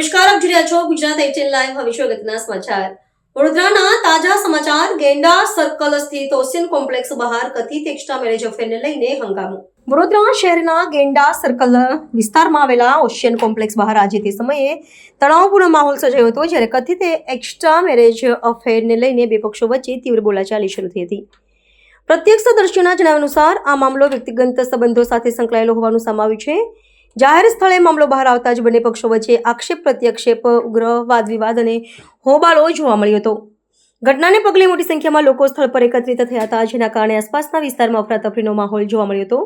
નમસ્કાર, આપ જોઈ રહ્યા છો ગુજરાત 18 લાઈવ. હવે છે અગત્યના સમાચાર. વડોદરાના તાજા સમાચાર. ગેંડા સર્કલ સ્થિત ઓશિયન કોમ્પ્લેક્સ બહાર કથિત એક્સ્ટ્રા મેરેજ અફેરને લઈને હંગામો. વડોદરા શહેરના ગેંડા સર્કલ વિસ્તારમાં આવેલા ઓશિયન કોમ્પ્લેક્સ બહાર આજે તે સમયે તણાવપૂર્ણ માહોલ સર્જાયો હતો, જ્યારે કથિત એક્સ્ટ્રા મેરેજ અફેરને લઈને બે પક્ષો વચ્ચે તીવ્ર બોલાચાલી શરૂ થઈ હતી. પ્રત્યક્ષદર્શીઓના જણાવ્યા અનુસાર આ મામલો વ્યક્તિગત સંબંધો સાથે સંકળાયેલો હોવાનું સામે આવ્યું છે. જાહેર સ્થળે મામલો બહાર આવતા જ બંને પક્ષો વચ્ચે આક્ષેપ પ્રત્યાક્ષેપ, ઉગ્ર વાદ વિવાદ અને હોબાળો જોવા મળ્યો હતો. ઘટનાને પગલે મોટી સંખ્યામાં લોકો સ્થળ પર એકત્રિત થયા હતા, જેના કારણે આસપાસના વિસ્તારમાં અફરાતફરીનો માહોલ જોવા મળ્યો હતો.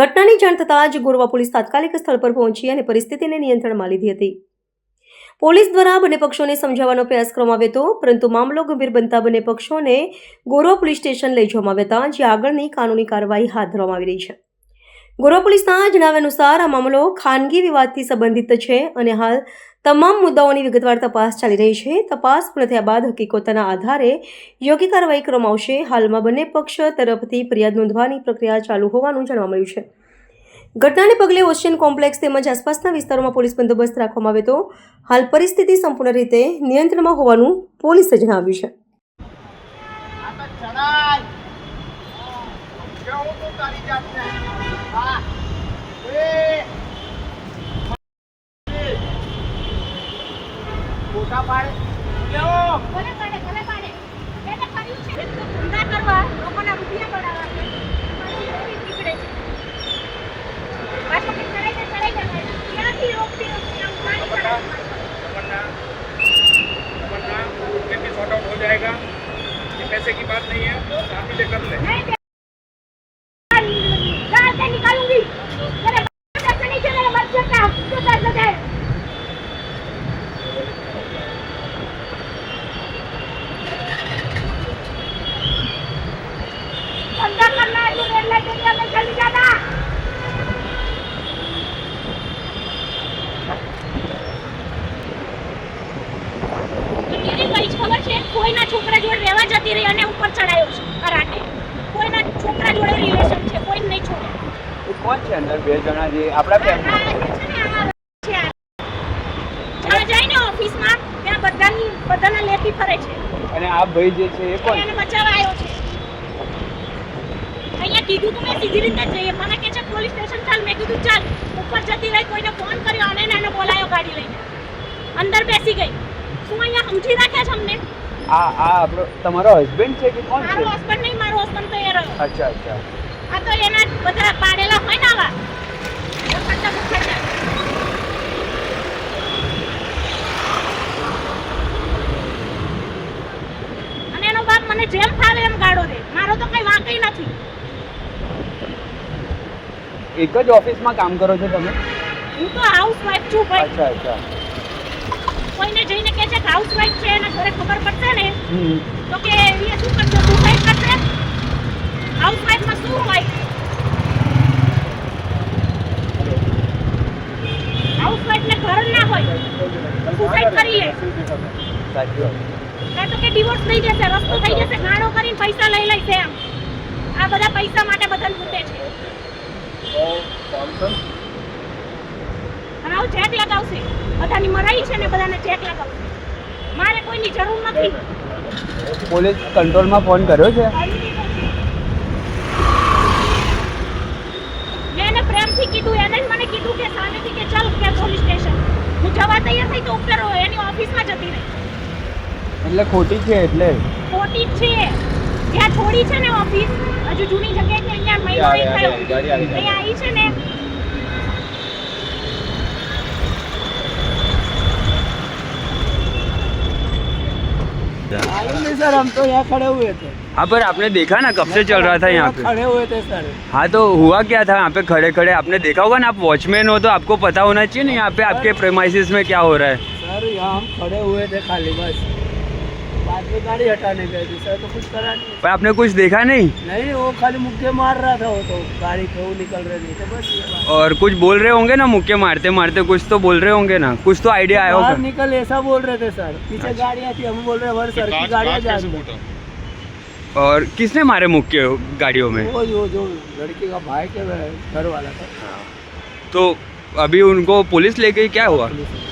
ઘટનાની જાણ થતાં જ ગોરવા પોલીસ તાત્કાલિક સ્થળ પર પહોંચી અને પરિસ્થિતિને નિયંત્રણમાં લીધી હતી. પોલીસ દ્વારા બંને પક્ષોને સમજાવવાનો પ્રયાસ કરવામાં આવ્યો હતો, પરંતુ મામલો ગંભીર બનતા બંને પક્ષોને ગોરવા પોલીસ સ્ટેશન લઈ જવામાં આવ્યા હતા, જ્યાં આગળની કાનૂની કાર્યવાહી હાથ ધરવામાં આવી રહી છે. ગોરવા પોલીસના જણાવ્યા અનુસાર આ મામલો ખાનગી વિવાદથી સંબંધિત છે અને હાલ તમામ મુદ્દાઓની વિગતવાર તપાસ ચાલી રહી છે. તપાસ પૂર્ણ થયા બાદ હકીકતોના આધારે યોગ્ય કાર્યવાહી કરવામાં આવશે. હાલમાં બંને પક્ષ તરફથી ફરિયાદ નોંધવાની પ્રક્રિયા ચાલુ હોવાનું જાણવા મળ્યું છે. ઘટનાને પગલે ઓશિયન કોમ્પ્લેક્સ તેમજ આસપાસના વિસ્તારોમાં પોલીસ બંદોબસ્ત રાખવામાં આવ્યો હતો. હાલ પરિસ્થિતિ સંપૂર્ણ રીતે નિયંત્રણમાં હોવાનું પોલીસે જણાવ્યું છે. ફોટા પાડે કેવો કોને પાડે એને કર્યું છે ધંધા કરવા લોકોના રૂપિયા પડાવવા છે મારી નીકળે છે પાછો કે ચડાઈ ક્યાંથી રોકતી આમ ગાડી તમन्ना भी शॉर्ट आउट हो जाएगा. ये पैसे की बात नहीं है, आप ही कर ले. गाल से निकालूंगी तेरे बाप से नहीं चलेगा. मत सकता तो कर दे. अंदर करना है तो रेड लाइट एरिया में जल्दी जाना. मेरी कई खबर છે કોઈના છોકરા જોડે રહેવા જતી રહી અને ઉપર ચડાયો છે કરાટે. કોઈના છોકરા જોડે રિલેશન છે, કોઈ નહીં છોડે. એ કોણ છે અંદર બે જણા જે આપણા ફેમિલી જઈને ઓફિસમાં ત્યાં બધાના લેતી ફરે છે. અને આ ભાઈ જે છે એ કોણ? એને બચાવવા આવ્યો છે. અહીંયા કીધું તો મેં સીધી રીતે જઈએ, મને કે છે પોલીસ સ્ટેશન ચાલ. મેં કીધું ચાલ. ઉપર જતી રહી, કોઈને ફોન કર્યો અને એને બોલાયો ગાડી લઈને. અંદર બેસી ગઈ. શું અહીંયા સમજી રાખ્યા છે અમને? આ આપણો તમારો હસબન્ડ છે કે કોણ છે? મારો હસબન્ડ નહીં, મારો હસબન્ડ તો એ રહ્યો. અચ્છા. આ તો એના બધા પાડેલા હોય ને આવા ખટ્ટા ખટ્ટા. અને એનો બાપ મને જેમ ફાવે એમ ગાળો દે. મારો તો કઈ વાંક નથી. એક જ ઓફિસમાં કામ કરો છો તમે? હું તો હાઉસવાઈફ છું ભાઈ. અચ્છા. કોઈને જઈને કહે છે કે હાઉસવાઈફ છે, એના ઘરે ખબર પડશે ને તો કે એ શું કરશે? સુસાઈડ કરશે. હાઉસવાઈફમાં શું હોય? હાઉસવાઈફને ઘર ના હોય તો સુસાઈડ કરી લે. સાચી વાત. કાં તો કે ડિવોર્સ થઈ જશે, રસ્તો થઈ જશે, ગાળો કરીને પૈસા લઈ લઈશે. એમ આ બધા પૈસા માટે બધાને લૂંટે છે. અને આવું ચેક લગાવશે. બધાની મરાઈ છે ને બધાને ચેક લગાવશે. મારે કોઈની જરૂર નથી. પોલીસ કંટ્રોલમાં ફોન કર્યો છે? મેં એને પ્રેમથી કીધું, એને જ મને કીધું કે સામેથી કે ચાલ કે પોલીસ સ્ટેશન. હું જવા તૈયાર થઈ તો ઉપર એની ઓફિસમાં જતી રહી. એટલે ખોટી છે? એટલે ખોટી જ છે. જ્યાં છોડી છે ને ઓફિસ, હજુ જૂની જગ્યાએ કે અહીંયા મહિનો નહીં થયો અહીંયા આવી છે ને. नहीं सर, हम तो यहाँ खड़े हुए थे. हाँ, पर आपने देखा ना कब से चल रहा था यहाँ पे? खड़े हुए थे सर. हाँ, तो हुआ क्या था यहाँ पे खड़े खड़े? आपने देखा होगा ना, आप वॉचमैन हो तो आपको पता होना चाहिए ना यहाँ पे आपके प्रेमाइसिस में क्या हो रहा है. सर यहाँ हम खड़े हुए थे खाली, बस बाद में गाड़ी हटाने गए थे सर, तो कुछ करा नहीं. पर आपने कुछ देखा नहीं? नहीं, वो खाली मुक्के मार रहा था. वो तो गाड़ी से वो निकल रहे नहीं थे, बस ये बात. और कुछ बोल रहे होंगे ना, मुक्के मारते मारते कुछ तो बोल रहे होंगे ना, कुछ तो आइडिया आया बाहर होगा. निकल ऐसा बोल रहे थे सर. पीछे गाड़ियाँ थी, हम बोल रहे वर सर की गाड़ियाँ जा रही. और किसने मारे मुक्के गाड़ियों में? वो जो लड़की का भाई के घर वाला था. तो अभी उनको पुलिस ले गई, क्या हुआ? पुलिस